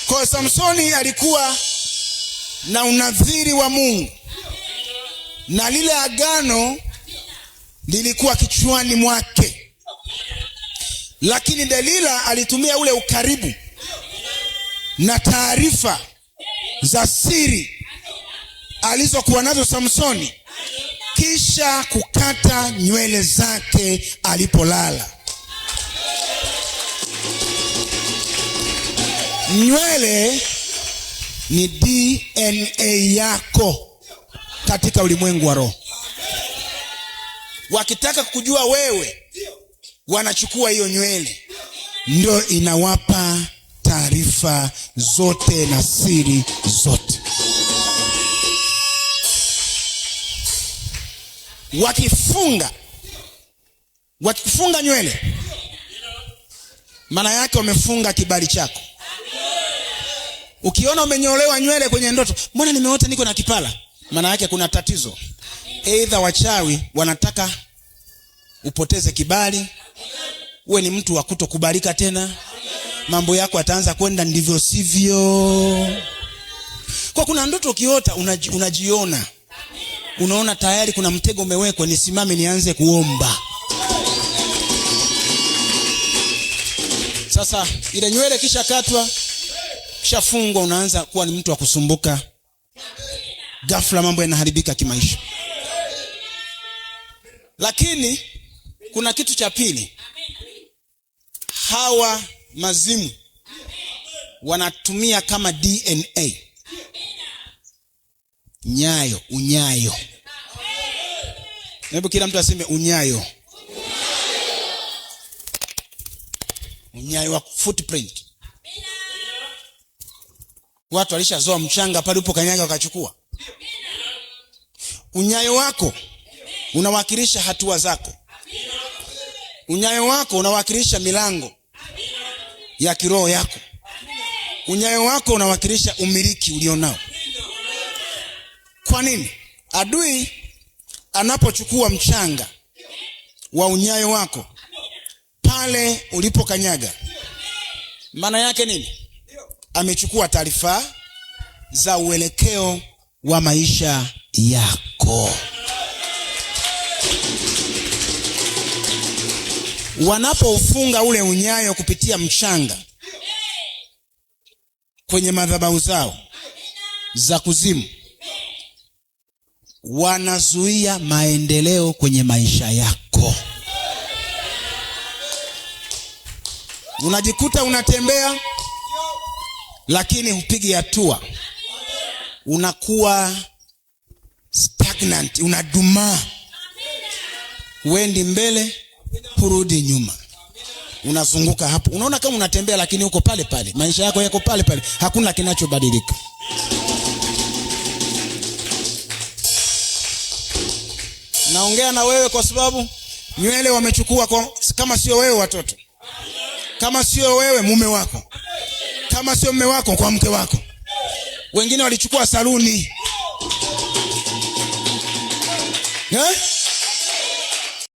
Kwa Samsoni alikuwa na unadhiri wa Mungu, na lile agano lilikuwa kichwani mwake, lakini Delila alitumia ule ukaribu na taarifa za siri alizokuwa nazo Samsoni, kisha kukata nywele zake alipolala. Nywele ni DNA yako katika ulimwengu wa roho. Wakitaka kujua wewe, wanachukua hiyo nywele, ndio inawapa taarifa zote na siri zote. Wakifunga nywele, maana yake wamefunga kibali chako. Ukiona umenyolewa nywele kwenye ndoto, mbona nimeota niko na kipala, maana yake kuna tatizo. Aidha wachawi wanataka upoteze kibali, uwe ni mtu wa kutokubalika tena, mambo yako yataanza kwenda ndivyo sivyo. Kwa kuna ndoto ukiota unajiona, unaona tayari kuna mtego umewekwa, nisimame nianze kuomba. Sasa ile nywele kisha katwa, kisha fungwa, unaanza kuwa ni mtu wa kusumbuka. Ghafla mambo yanaharibika kimaisha. Lakini kuna kitu cha pili. Hawa mazimu wanatumia kama DNA unyayo. Hebu kila mtu aseme unyayo. Unyayo wa footprint. Watu walishazoa mchanga pale upo kanyaga wakachukua. Unyayo wako unawakilisha hatua zako. Unyayo wako unawakilisha milango ya kiroho yako. Unyayo wako unawakilisha umiliki ulionao. Kwa nini? Adui anapochukua mchanga wa unyayo wako pale ulipokanyaga, maana yake nini? Amechukua taarifa za uelekeo wa maisha yako. Wanapoufunga ule unyayo kupitia mchanga kwenye madhabahu zao za kuzimu, wanazuia maendeleo kwenye maisha yako. Unajikuta unatembea lakini hupigi hatua. Unakuwa stagnant, unadumaa. Uendi mbele, hurudi nyuma. Unazunguka hapo. Unaona kama unatembea lakini uko pale pale. Maisha yako yako pale pale. Hakuna kinachobadilika. Naongea na wewe kwa sababu nywele wamechukua kama sio wewe watoto. Kama sio wewe mume wako. Kama sio mume wako kwa mke wako. Wengine walichukua saluni.